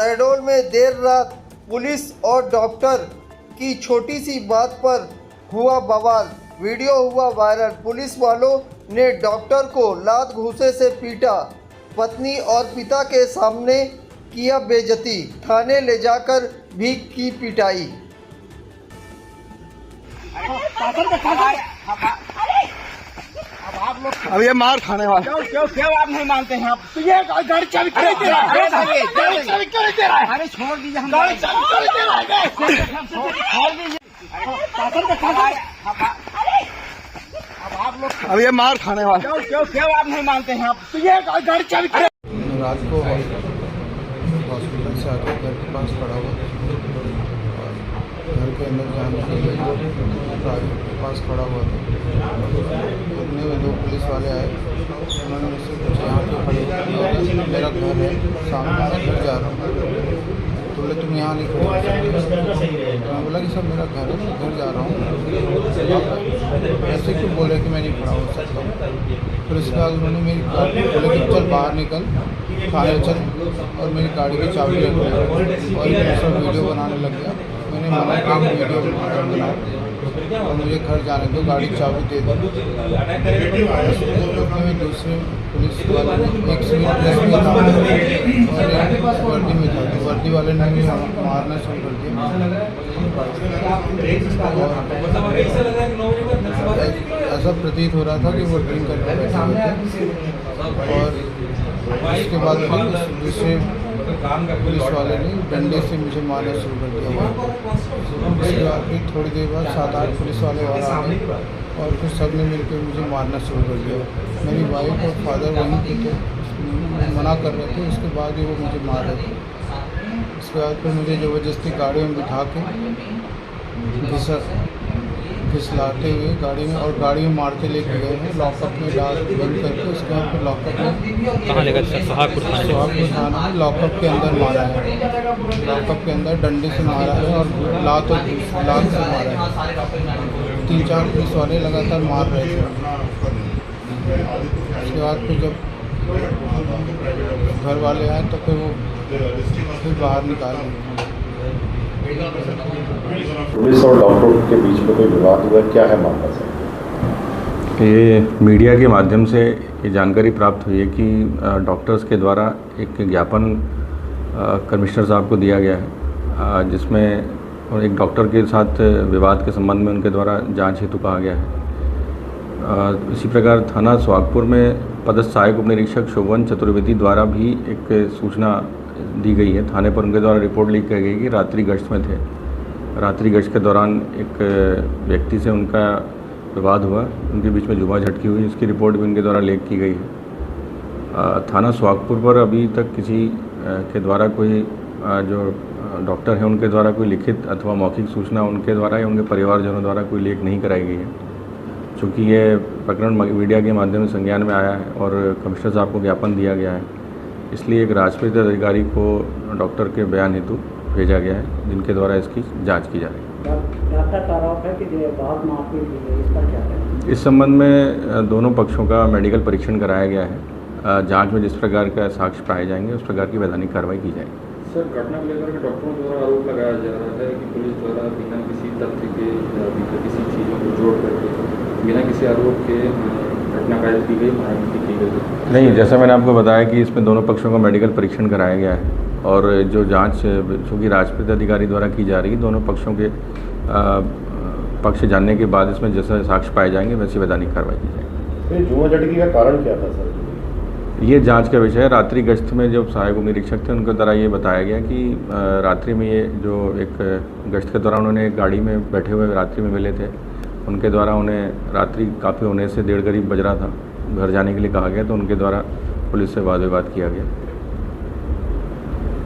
शहडोल में देर रात पुलिस और डॉक्टर की छोटी सी बात पर हुआ बवाल। वीडियो हुआ वायरल। पुलिस वालों ने डॉक्टर को लात घूंसे से पीटा। पत्नी और पिता के सामने किया बेइज्जती। थाने ले जाकर भी की पिटाई। अब ये मार खाने वाला क्यों आप नहीं मानते हैं? आप तो ये गाड़ी चाबी क्यों दे रहा है? गाड़ी चाबी क्यों दे रहा है? अरे छोड़ दीजिए, हम गाड़ी चाबी क्यों दे रहा है? छोड़ दीजिए। अब आप लोग अब ये मार खाने वाला क्यों आप नहीं मानते हैं? आप तो ये गाड़ी चाबी रात को हॉस्पिटल से आकर घर के पास खड़ा हुआ और घर के अंदर जाने के लिए गाड़ी के पास खड़ा हुआ था। इतने में दो पुलिस वाले आए। उन्होंने मुझसे पूछा यहाँ पे खड़े हो? मेरा घर है सामने, मैं घर जा रहा हूँ। तो बोले तुम यहाँ नहीं खड़े हो सकते। मैं बोला कि सर मेरा घर है, मैं घर जा रहा हूँ। ऐसे क्यों बोले कि मैं नहीं खड़ा हो सकता? फिर उसके बाद उन्होंने मेरी गाड़ी बोले कि चल बाहर निकल, थाने चल, और मेरी गाड़ी की चाबी रख ली और मैं सब वीडियो बनाने लग गया। मैंने मना किया वीडियो बनाओ और मुझे घर जाने दो, गाड़ी की चाबी दे दो। में दूसरे पुलिस वाले ने एक सिविल ड्रेस में था और एक वर्दी में था। तो वर्दी वाले ने भी मारना शुरू कर दिया। ऐसा प्रतीत हो रहा था कि वो ड्रिंक करके बैठे हुए थे। और उसके बाद फिर दूसरे पुलिस वाले ने डंडे से मुझे मारना शुरू कर दिया। उसके बाद फिर थोड़ी देर बाद 7-8 पुलिस वाले और आ गए और फिर सब ने मिलकर मुझे मारना शुरू कर दिया। मेरी वाइफ और फादर वहीं पे थे, मना कर रहे थे। उसके बाद ही वो मुझे मार रहे थे। उसके बाद फिर मुझे ज़बरदस्ती गाड़ी में बिठा के फिसलाते हुए गाड़ी में और गाड़ी में मारते लेके गए हैं। लॉकअप में डाल बंद करके उसके बाद फिर लॉकअप में कहाँ लेकर सोहागपुर थाना में लॉकअप के अंदर मारा है। लॉकअप के अंदर डंडे से मारा है और लात से मारा है। 3-4 पुलिस वाले लगातार मार रहे थे। उसके बाद फिर जब घर वाले आए तो फिर वो बाहर निकाले। पुलिस और डॉक्टरों के बीच में कोई विवाद हुआ, क्या है मामला सर? ये मीडिया के माध्यम से ये जानकारी प्राप्त हुई है कि डॉक्टर्स के द्वारा एक ज्ञापन कमिश्नर साहब को दिया गया है, जिसमें और एक डॉक्टर के साथ विवाद के संबंध में उनके द्वारा जांच हेतु कहा गया है। इसी प्रकार थाना सोहागपुर में पदस्थ सहायक उप निरीक्षक शोभन चतुर्वेदी द्वारा भी एक सूचना दी गई है। थाने पर उनके द्वारा रिपोर्ट लिख गई कि रात्रि गश्त में थे। रात्रि गश्त के दौरान एक व्यक्ति से उनका विवाद हुआ, उनके बीच में जुबां झटकी हुई। इसकी रिपोर्ट भी उनके द्वारा लेख की गई है। थाना सोहागपुर पर अभी तक किसी के द्वारा कोई जो डॉक्टर हैं उनके द्वारा कोई लिखित अथवा मौखिक सूचना उनके द्वारा या उनके परिवारजनों द्वारा कोई लेख नहीं कराई गई है। चूँकि ये प्रकरण मीडिया के माध्यम से संज्ञान में आया है और कमिश्नर साहब को ज्ञापन दिया गया है, इसलिए एक राजपत्रित अधिकारी को डॉक्टर के बयान हेतु भेजा गया है, जिनके द्वारा इसकी जांच की जा रही है। डॉक्टर का आरोप है कि बहुत मारपीट हुई है, इसका क्या है? इस संबंध में दोनों पक्षों का मेडिकल परीक्षण कराया गया है। जांच में जिस प्रकार का साक्ष्य पाए जाएंगे उस प्रकार की वैधानिक कार्रवाई की जाएगी। सर, घटना को लेकर के डॉक्टरों द्वारा आरोप लगाया जा रहा है कि पुलिस द्वारा बिना किसी तथ्य के, बिना किसी चीज़ों को जोड़ करके, बिना किसी आरोप के घटना कायद की गई, मारपीट की गई। नहीं, जैसा मैंने आपको बताया कि इसमें दोनों पक्षों का मेडिकल परीक्षण कराया गया है और जो जांच चूँकि राजपत्रित अधिकारी द्वारा की जा रही है, दोनों पक्षों के पक्ष जानने के बाद इसमें जैसे साक्ष्य पाए जाएंगे वैसी वैधानिक कार्रवाई की जाएगी। जुआ झटकी का कारण क्या था सर? ये जांच का विषय है। रात्रि गश्त में जो सहायक उप निरीक्षक थे उनके द्वारा ये बताया गया कि रात्रि में ये जो एक गश्त के दौरान उन्होंने एक गाड़ी में बैठे हुए रात्रि में मिले थे। उनके द्वारा उन्हें रात्रि काफ़ी होने से 1:30 करीब बज रहा था, घर जाने के लिए कहा गया, तो उनके द्वारा पुलिस से वाद विवाद किया गया।